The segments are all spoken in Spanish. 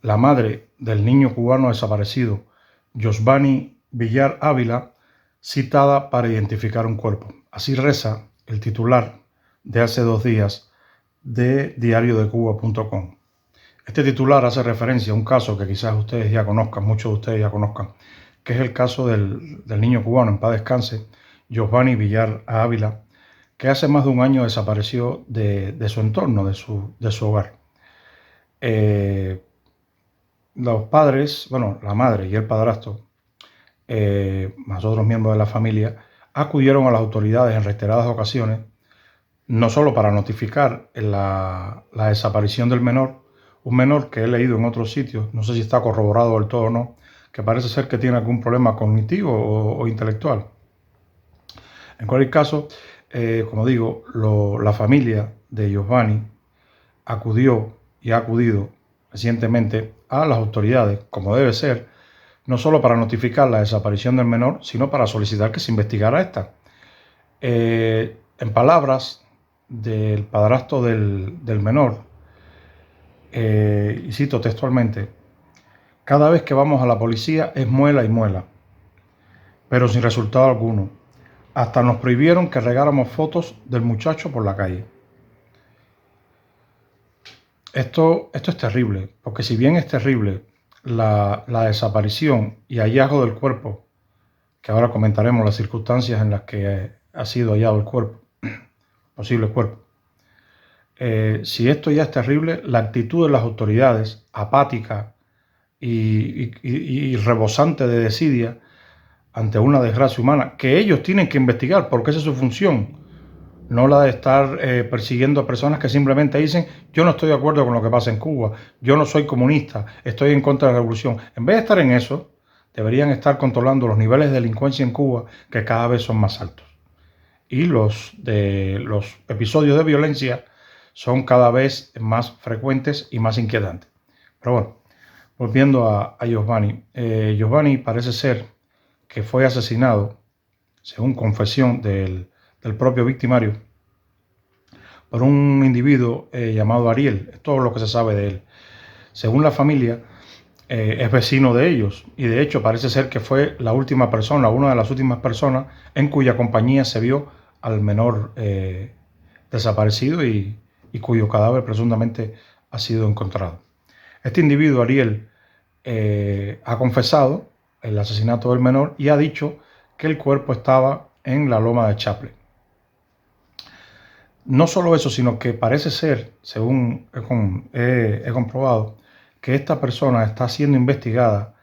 la madre del niño cubano desaparecido, Yosvani Villar Ávila, citada para identificar un cuerpo. Así reza el titular de hace 2 días de diariodecuba.com. Este titular hace referencia a un caso que quizás ustedes ya conozcan, muchos de ustedes ya conozcan, que es el caso del niño cubano, en paz descanse, Yosvani Villar Ávila, que hace más de un año desapareció de su entorno, de su hogar. Los padres, bueno, la madre y el padrastro, más otros miembros de la familia, acudieron a las autoridades en reiteradas ocasiones, no solo para notificar la desaparición del menor, un menor que he leído en otros sitios, no sé si está corroborado del todo o no, que parece ser que tiene algún problema cognitivo o intelectual. En cualquier caso, como digo, la familia de Yosvani acudió y ha acudido recientemente a las autoridades, como debe ser, no solo para notificar la desaparición del menor, sino para solicitar que se investigara esta. En palabras del padrastro del menor, y cito textualmente: cada vez que vamos a la policía es muela y muela, pero sin resultado alguno. Hasta nos prohibieron que regáramos fotos del muchacho por la calle. Esto es terrible, porque si bien es terrible la desaparición y hallazgo del cuerpo, que ahora comentaremos las circunstancias en las que ha sido hallado el cuerpo, posible cuerpo, si esto ya es terrible, la actitud de las autoridades, apática y rebosante de desidia ante una desgracia humana, que ellos tienen que investigar porque esa es su función, no la de estar persiguiendo a personas que simplemente dicen: yo no estoy de acuerdo con lo que pasa en Cuba, yo no soy comunista, estoy en contra de la revolución. En vez de estar en eso, deberían estar controlando los niveles de delincuencia en Cuba, que cada vez son más altos. Y los episodios de violencia son cada vez más frecuentes y más inquietantes. Pero bueno, volviendo a Yosvani. Yosvani parece ser que fue asesinado, según confesión del propio victimario, por un individuo llamado Ariel. Es todo lo que se sabe de él. Según la familia, es vecino de ellos, y de hecho parece ser que fue la última persona, una de las últimas personas en cuya compañía se vio al menor desaparecido y cuyo cadáver presuntamente ha sido encontrado. Este individuo, Ariel, ha confesado el asesinato del menor y ha dicho que el cuerpo estaba en la loma de Chaple. No solo eso, sino que parece ser, según he comprobado, que esta persona está siendo investigada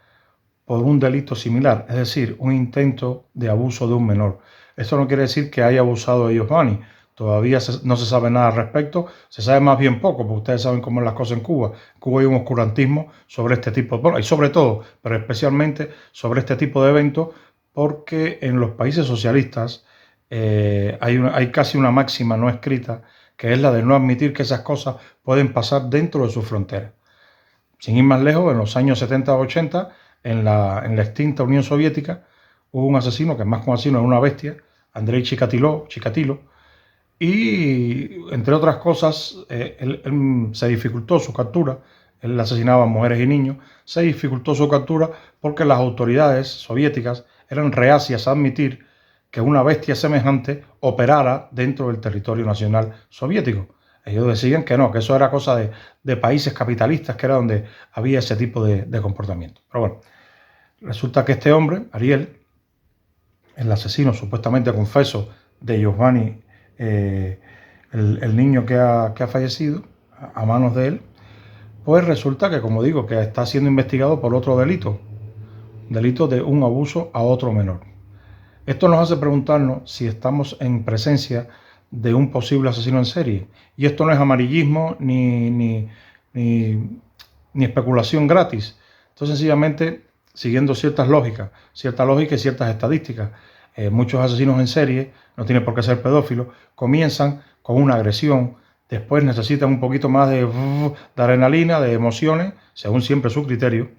por un delito similar, es decir, un intento de abuso de un menor. Esto no quiere decir que haya abusado de Yosvani. Todavía no se sabe nada al respecto, se sabe más bien poco, porque ustedes saben cómo son las cosas en Cuba. En Cuba hay un oscurantismo sobre este tipo de... Bueno, y sobre todo, pero especialmente sobre este tipo de eventos, porque en los países socialistas hay casi una máxima no escrita, que es la de no admitir que esas cosas pueden pasar dentro de sus fronteras. Sin ir más lejos, en los años 70 o 80, en la extinta Unión Soviética, hubo un asesino, que más que un asesino es una bestia, Andrei Chikatilo, y entre otras cosas, él se dificultó su captura. Él asesinaba a mujeres y niños. Se dificultó su captura porque las autoridades soviéticas eran reacias a admitir que una bestia semejante operara dentro del territorio nacional soviético. Ellos decían que no, que eso era cosa de países capitalistas, que era donde había ese tipo de comportamiento. Pero bueno, resulta que este hombre, Ariel, el asesino supuestamente confeso de Yosvani, el niño que ha fallecido a manos de él, pues resulta que, como digo, que está siendo investigado por otro delito de un abuso a otro menor. Esto nos hace preguntarnos si estamos en presencia de un posible asesino en serie. Y esto no es amarillismo ni especulación gratis. Esto sencillamente siguiendo ciertas lógicas y ciertas estadísticas. Muchos asesinos en serie, no tiene por qué ser pedófilos, comienzan con una agresión, después necesitan un poquito más de adrenalina, de emociones, según siempre su criterio,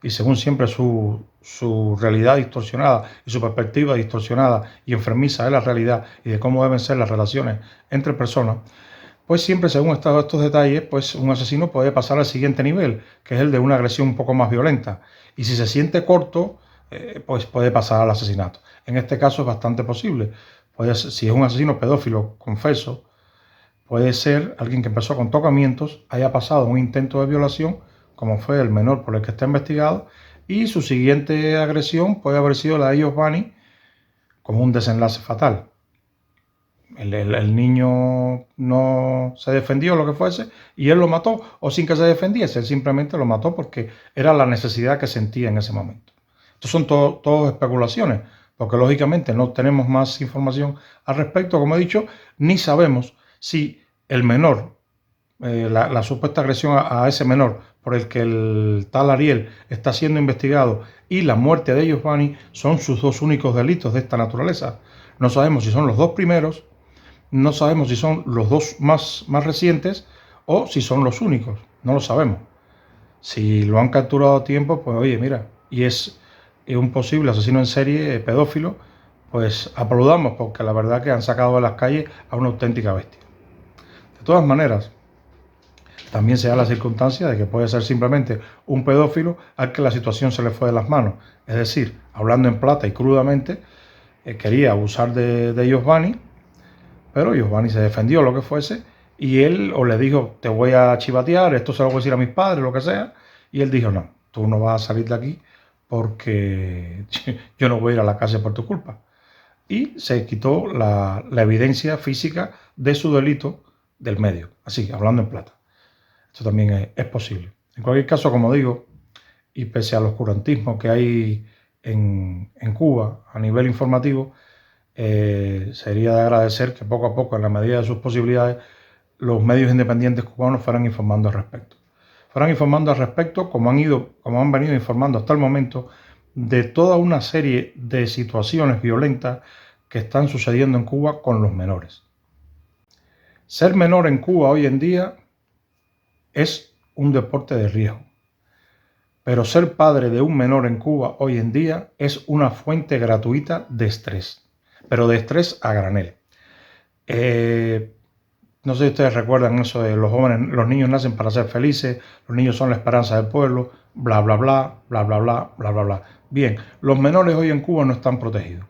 y según siempre su realidad distorsionada y su perspectiva distorsionada y enfermiza de la realidad y de cómo deben ser las relaciones entre personas. pues siempre según estos detalles, pues un asesino puede pasar al siguiente nivel, que es el de una agresión un poco más violenta. Y si se siente corto, pues puede pasar al asesinato. En este caso es bastante posible. Si es un asesino pedófilo, confeso, puede ser alguien que empezó con tocamientos, haya pasado un intento de violación, como fue el menor por el que está investigado, y su siguiente agresión puede haber sido la de Giovanni, con un desenlace fatal. El niño no se defendió, lo que fuese, y él lo mató, o sin que se defendiese, él simplemente lo mató porque era la necesidad que sentía en ese momento. Estos son todas especulaciones, porque lógicamente no tenemos más información al respecto, como he dicho, ni sabemos si el menor, la supuesta agresión a ese menor por el que el tal Ariel está siendo investigado y la muerte de Giovanni son sus dos únicos delitos de esta naturaleza. No sabemos si son los dos primeros, no sabemos si son los dos más recientes o si son los únicos, no lo sabemos. Si lo han capturado a tiempo, pues oye, mira, y es un posible asesino en serie, pedófilo, pues aplaudamos, porque la verdad que han sacado de las calles a una auténtica bestia. De todas maneras, también se da la circunstancia de que puede ser simplemente un pedófilo al que la situación se le fue de las manos. Es decir, hablando en plata y crudamente, quería abusar de Giovanni, pero Giovanni se defendió, lo que fuese, y él o le dijo, te voy a chivatear, esto se lo voy a decir a mis padres, lo que sea, y él dijo, no, tú no vas a salir de aquí porque yo no voy a ir a la cárcel por tu culpa. Y se quitó la evidencia física de su delito del medio, así, hablando en plata. Esto también es posible. En cualquier caso, como digo, y pese al oscurantismo que hay en Cuba a nivel informativo, sería de agradecer que poco a poco, en la medida de sus posibilidades, los medios independientes cubanos fueran informando al respecto. Fueran informando al respecto, como han venido informando hasta el momento, de toda una serie de situaciones violentas que están sucediendo en Cuba con los menores. Ser menor en Cuba hoy en día es un deporte de riesgo. Pero ser padre de un menor en Cuba hoy en día es una fuente gratuita de estrés, pero de estrés a granel. No sé si ustedes recuerdan eso de los jóvenes, los niños nacen para ser felices, los niños son la esperanza del pueblo, bla, bla, bla, bla, bla, bla, bla, bla, bla. Bien, los menores hoy en Cuba no están protegidos.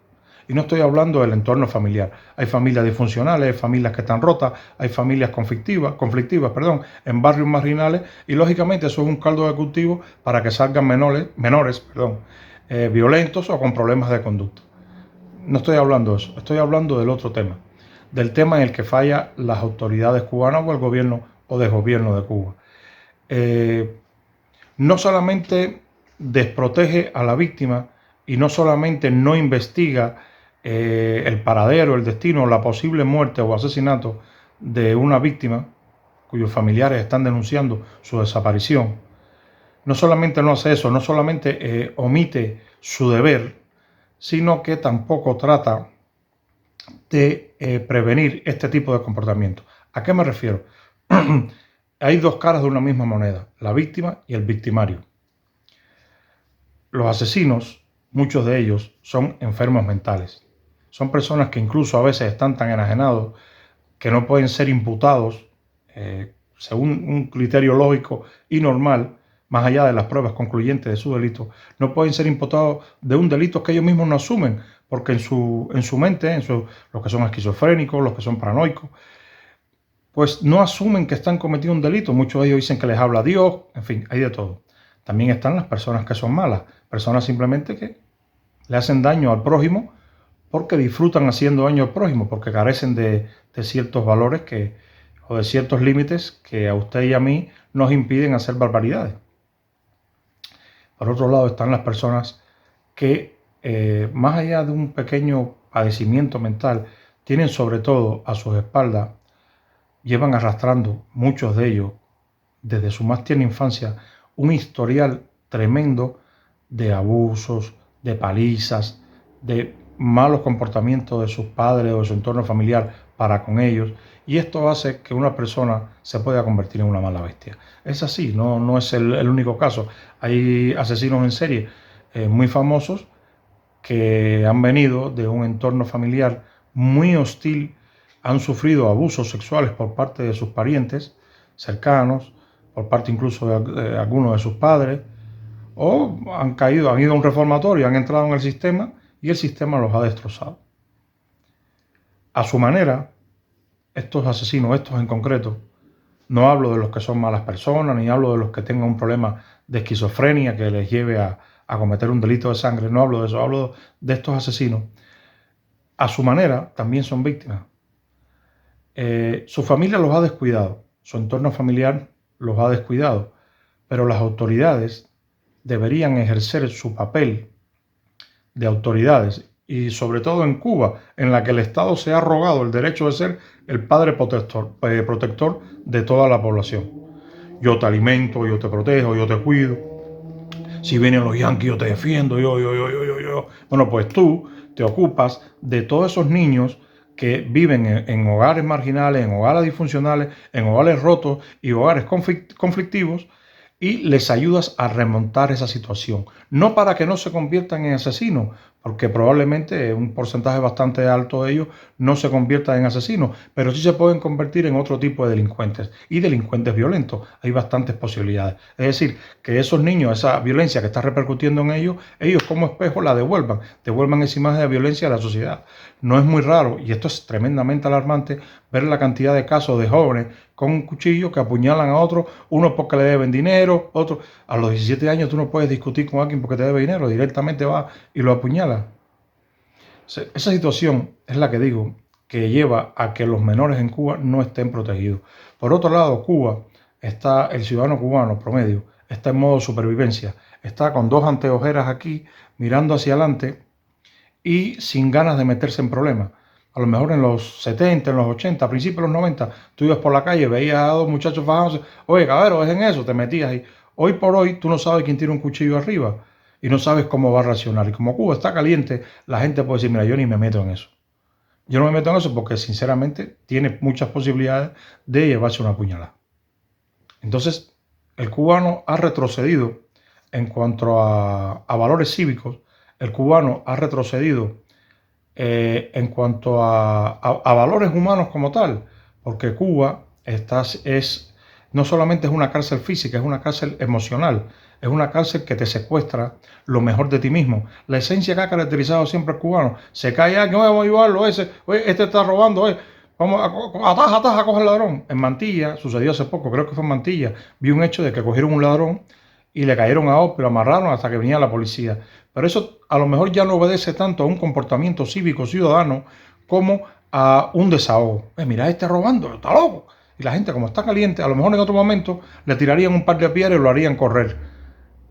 Y no estoy hablando del entorno familiar. Hay familias disfuncionales, hay familias que están rotas, hay familias conflictivas, en barrios marginales, y lógicamente eso es un caldo de cultivo para que salgan menores, violentos o con problemas de conducta. No estoy hablando de eso, estoy hablando del otro tema, del tema en el que fallan las autoridades cubanas o el gobierno o desgobierno de Cuba. No solamente desprotege a la víctima y no solamente no investiga el paradero, el destino, la posible muerte o asesinato de una víctima cuyos familiares están denunciando su desaparición. No solamente no hace eso, no solamente omite su deber, sino que tampoco trata de prevenir este tipo de comportamiento. ¿A qué me refiero? Hay dos caras de una misma moneda, la víctima y el victimario. Los asesinos, muchos de ellos, son enfermos mentales. Son personas que incluso a veces están tan enajenados que no pueden ser imputados según un criterio lógico y normal, más allá de las pruebas concluyentes de su delito, no pueden ser imputados de un delito que ellos mismos no asumen, porque en su mente, los que son esquizofrénicos, los que son paranoicos, pues no asumen que están cometiendo un delito. Muchos de ellos dicen que les habla Dios, en fin, hay de todo. También están las personas que son malas, personas simplemente que le hacen daño al prójimo porque disfrutan haciendo daño al prójimo, porque carecen de ciertos valores o de ciertos límites que a usted y a mí nos impiden hacer barbaridades. Por otro lado están las personas que, más allá de un pequeño padecimiento mental, tienen sobre todo a sus espaldas, llevan arrastrando, muchos de ellos, desde su más tierna infancia, un historial tremendo de abusos, de palizas, de malos comportamientos de sus padres o de su entorno familiar para con ellos, y esto hace que una persona se pueda convertir en una mala bestia. Es así, no es el único caso. Hay asesinos en serie muy famosos que han venido de un entorno familiar muy hostil han sufrido abusos sexuales por parte de sus parientes cercanos, por parte incluso de algunos de sus padres, o han ido a un reformatorio, han entrado en el sistema y el sistema los ha destrozado. A su manera, estos asesinos, estos en concreto, no hablo de los que son malas personas, ni hablo de los que tengan un problema de esquizofrenia que les lleve a cometer un delito de sangre, no hablo de eso, hablo de estos asesinos. A su manera, también son víctimas. Su familia los ha descuidado, su entorno familiar los ha descuidado, pero las autoridades deberían ejercer su papel de autoridades, y sobre todo en Cuba, en la que el Estado se ha arrogado el derecho de ser el padre protector de toda la población. Yo te alimento, yo te protejo, yo te cuido. Si vienen los yanquis, yo te defiendo, yo. Bueno, pues tú te ocupas de todos esos niños que viven en hogares marginales, en hogares disfuncionales, en hogares rotos y hogares conflictivos, y les ayudas a remontar esa situación. No para que no se conviertan en asesinos, porque probablemente un porcentaje bastante alto de ellos no se conviertan en asesinos, pero sí se pueden convertir en otro tipo de delincuentes, y delincuentes violentos. Hay bastantes posibilidades. Es decir, que esos niños, esa violencia que está repercutiendo en ellos como espejo la devuelvan esa imagen de violencia a la sociedad. No es muy raro, y esto es tremendamente alarmante, ver la cantidad de casos de jóvenes con un cuchillo que apuñalan a otro, uno porque le deben dinero, otro. A los 17 años tú no puedes discutir con alguien porque te debe dinero, directamente va y lo apuñala. Esa situación es la que digo que lleva a que los menores en Cuba no estén protegidos. Por otro lado, Cuba está, el ciudadano cubano promedio está en modo supervivencia, está con dos anteojeras aquí, mirando hacia adelante y sin ganas de meterse en problemas. A lo mejor en los 70, en los 80, a principios de los 90, tú ibas por la calle, veías a dos muchachos fajándose, oye, cabrero, dejen eso, te metías ahí. Hoy por hoy tú no sabes quién tiene un cuchillo arriba y no sabes cómo va a reaccionar. Y como Cuba está caliente, la gente puede decir, mira, yo ni me meto en eso. Yo no me meto en eso porque sinceramente tiene muchas posibilidades de llevarse una puñalada. Entonces, el cubano ha retrocedido en cuanto a valores cívicos, el cubano ha retrocedido en cuanto a valores humanos como tal, porque Cuba no solamente es una cárcel física, es una cárcel emocional, es una cárcel que te secuestra lo mejor de ti mismo. La esencia que ha caracterizado siempre al cubano, se cae alguien, vamos a ayudarlo, oye, este está robando, vamos, ataja, coge al ladrón. En Mantilla, sucedió hace poco, creo que fue en Mantilla, vi un hecho de que cogieron un ladrón y le cayeron a otro, lo amarraron hasta que venía la policía. Pero eso a lo mejor ya no obedece tanto a un comportamiento cívico ciudadano como a un desahogo. Mira, este robando, está loco. Y la gente, como está caliente, a lo mejor en otro momento le tirarían un par de piedras y lo harían correr.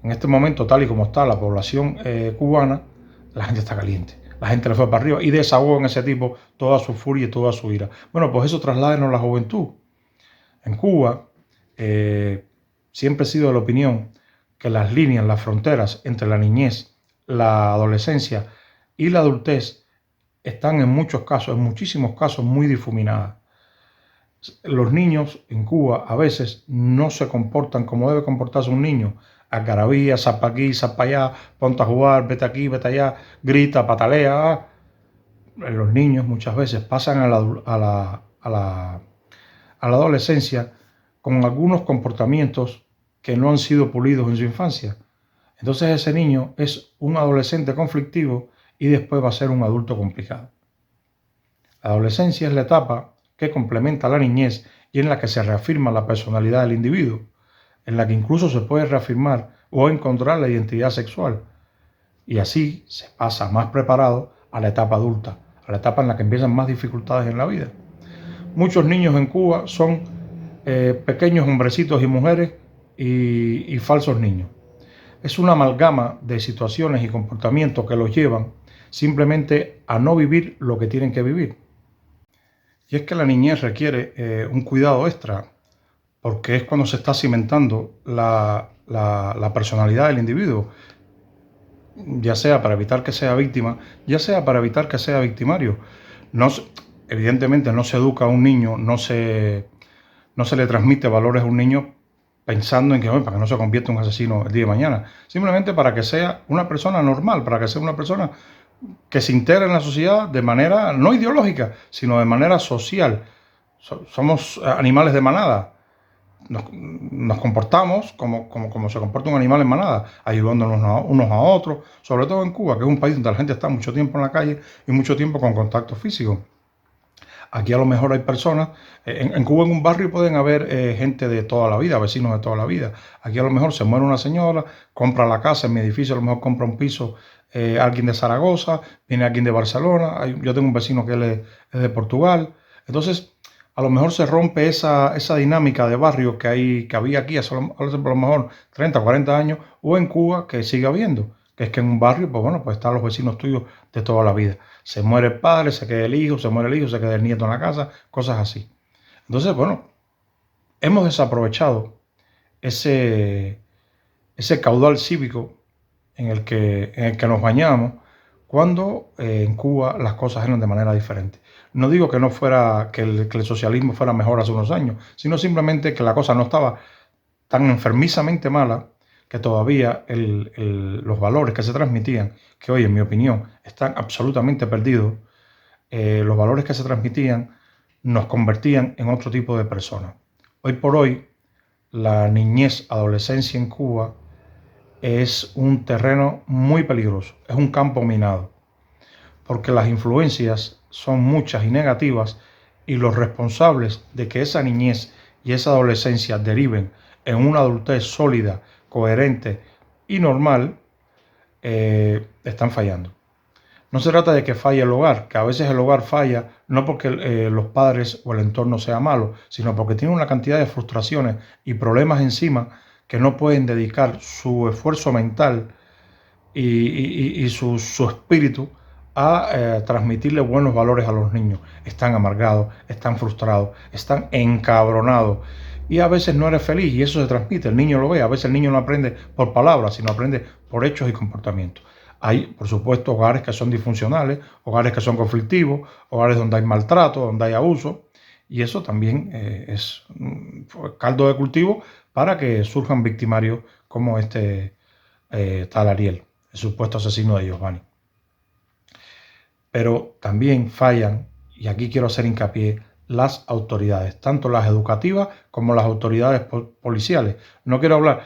En este momento, tal y como está la población cubana, la gente está caliente. La gente le fue para arriba y desahogó en ese tipo toda su furia y toda su ira. Bueno, pues eso trasládenos a la juventud. En Cuba siempre he sido de la opinión que las líneas, las fronteras entre la niñez, la adolescencia y la adultez están en muchísimos casos muy difuminadas. Los niños en Cuba a veces no se comportan como debe comportarse un niño. Algarabía, zapa aquí, zapa allá, ponte a jugar, vete aquí, vete allá, grita, patalea. Los niños muchas veces pasan a la adolescencia con algunos comportamientos que no han sido pulidos en su infancia. Entonces ese niño es un adolescente conflictivo y después va a ser un adulto complicado. La adolescencia es la etapa que complementa la niñez y en la que se reafirma la personalidad del individuo, en la que incluso se puede reafirmar o encontrar la identidad sexual. Y así se pasa más preparado a la etapa adulta, a la etapa en la que empiezan más dificultades en la vida. Muchos niños en Cuba son pequeños hombrecitos y mujeres y falsos niños. Es una amalgama de situaciones y comportamientos que los llevan simplemente a no vivir lo que tienen que vivir. Y es que la niñez requiere un cuidado extra, porque es cuando se está cimentando la personalidad del individuo, ya sea para evitar que sea víctima, ya sea para evitar que sea victimario. Evidentemente no se educa a un niño, no se le transmite valores a un niño pensando en que para que no se convierta en un asesino el día de mañana, simplemente para que sea una persona normal, para que sea una persona que se integra en la sociedad de manera no ideológica, sino de manera social. Somos animales de manada. Nos comportamos como se comporta un animal en manada, ayudándonos unos a otros, sobre todo en Cuba, que es un país donde la gente está mucho tiempo en la calle y mucho tiempo con contacto físico. Aquí a lo mejor hay personas, en Cuba en un barrio pueden haber gente de toda la vida, vecinos de toda la vida. Aquí a lo mejor se muere una señora, compra la casa en mi edificio, a lo mejor compra un piso alguien de Zaragoza, viene alguien de Barcelona, yo tengo un vecino que él es de Portugal. Entonces, a lo mejor se rompe esa dinámica de barrio que había aquí hace a lo mejor 30, 40 años, o en Cuba que sigue habiendo, que es que en un barrio, pues bueno, pues están los vecinos tuyos de toda la vida. Se muere el padre, se queda el hijo, se muere el hijo, se queda el nieto en la casa, cosas así. Entonces, bueno, hemos desaprovechado ese, ese caudal cívico en el que nos bañamos cuando en Cuba las cosas eran de manera diferente. No digo que no fuera, que el socialismo fuera mejor hace unos años, sino simplemente que la cosa no estaba tan enfermizamente mala que todavía los valores que se transmitían, que hoy en mi opinión están absolutamente perdidos, los valores que se transmitían nos convertían en otro tipo de personas. Hoy por hoy, la niñez, adolescencia en Cuba es un terreno muy peligroso, es un campo minado, porque las influencias son muchas y negativas y los responsables de que esa niñez y esa adolescencia deriven en una adultez sólida, coherente y normal, están fallando. No se trata de que falle el hogar, que a veces el hogar falla no porque los padres o el entorno sea malo, sino porque tiene una cantidad de frustraciones y problemas encima que no pueden dedicar su esfuerzo mental y su espíritu a transmitirle buenos valores a los niños. Están amargados, están frustrados, están encabronados. Y a veces no eres feliz y eso se transmite, el niño lo ve, a veces el niño no aprende por palabras, sino aprende por hechos y comportamientos. Hay, por supuesto, hogares que son disfuncionales, hogares que son conflictivos, hogares donde hay maltrato, donde hay abuso, y eso también es caldo de cultivo para que surjan victimarios como este tal Ariel, el supuesto asesino de Giovanni. Pero también fallan, y aquí quiero hacer hincapié, las autoridades, tanto las educativas como las autoridades policiales. No quiero hablar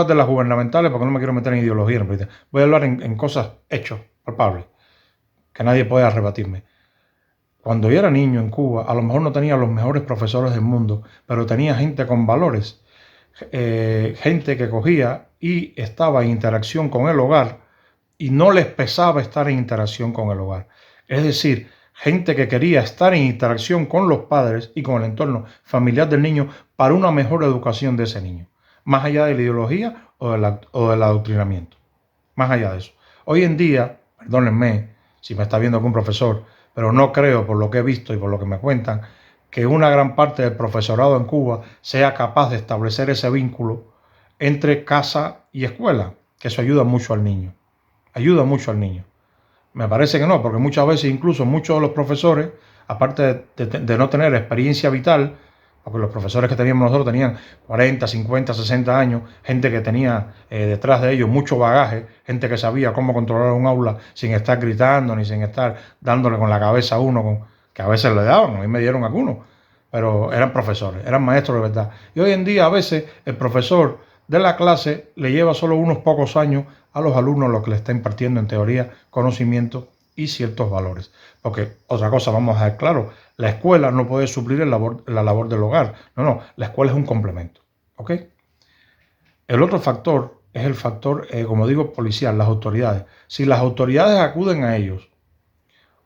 de las gubernamentales porque no me quiero meter en ideología. Voy a hablar en cosas, hechos, palpables, que nadie puede rebatirme. Cuando yo era niño en Cuba, a lo mejor no tenía los mejores profesores del mundo, pero tenía gente con valores, gente que cogía y estaba en interacción con el hogar y no les pesaba estar en interacción con el hogar. Es decir, gente que quería estar en interacción con los padres y con el entorno familiar del niño para una mejor educación de ese niño, más allá de la ideología o del adoctrinamiento, más allá de eso. Hoy en día, perdónenme si me está viendo algún profesor, pero no creo, por lo que he visto y por lo que me cuentan, que una gran parte del profesorado en Cuba sea capaz de establecer ese vínculo entre casa y escuela, que eso ayuda mucho al niño. Ayuda mucho al niño. Me parece que no, porque muchas veces incluso muchos de los profesores, aparte de no tener experiencia vital, porque los profesores que teníamos nosotros tenían 40, 50, 60 años, gente que tenía detrás de ellos mucho bagaje, gente que sabía cómo controlar un aula sin estar gritando ni sin estar dándole con la cabeza a uno, que a veces le daban, a mí me dieron algunos, pero eran profesores, eran maestros de verdad. Y hoy en día a veces el profesor de la clase le lleva solo unos pocos años a los alumnos lo que le está impartiendo en teoría, conocimiento y ciertos valores. Porque otra cosa, vamos a ver claro, la escuela no puede suplir la labor del hogar. No, la escuela es un complemento. ¿Ok? El otro factor es el factor, como digo, policial, las autoridades. Si las autoridades acuden a ellos,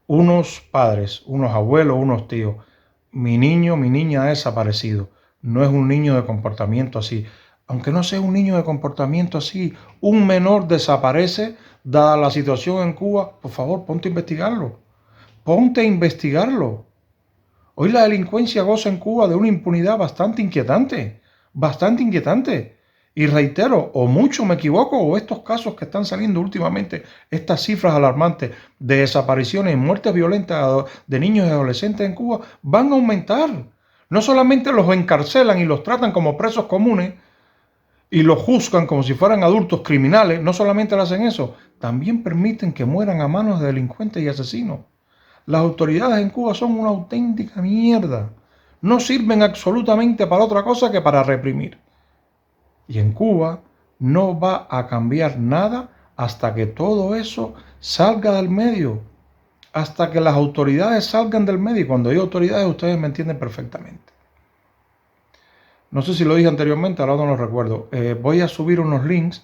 unos padres, unos abuelos, unos tíos, mi niño, mi niña ha desaparecido, no es un niño de comportamiento así. Aunque no sea un niño de comportamiento así, un menor desaparece, dada la situación en Cuba, por favor, ponte a investigarlo. Ponte a investigarlo. Hoy la delincuencia goza en Cuba de una impunidad bastante inquietante, bastante inquietante. Y reitero, o mucho me equivoco, o estos casos que están saliendo últimamente, estas cifras alarmantes de desapariciones y muertes violentas de niños y adolescentes en Cuba, van a aumentar. No solamente los encarcelan y los tratan como presos comunes, y los juzgan como si fueran adultos criminales, no solamente le hacen eso, también permiten que mueran a manos de delincuentes y asesinos. Las autoridades en Cuba son una auténtica mierda. No sirven absolutamente para otra cosa que para reprimir. Y en Cuba no va a cambiar nada hasta que todo eso salga del medio. Hasta que las autoridades salgan del medio. Y cuando digo autoridades, ustedes me entienden perfectamente. No sé si lo dije anteriormente, ahora no lo recuerdo. Voy a subir unos links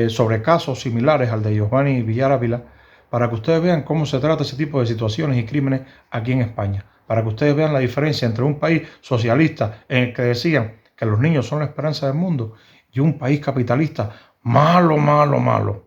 sobre casos similares al de Giovanni Villar Ávila para que ustedes vean cómo se trata ese tipo de situaciones y crímenes aquí en España. Para que ustedes vean la diferencia entre un país socialista en el que decían que los niños son la esperanza del mundo y un país capitalista malo, malo, malo.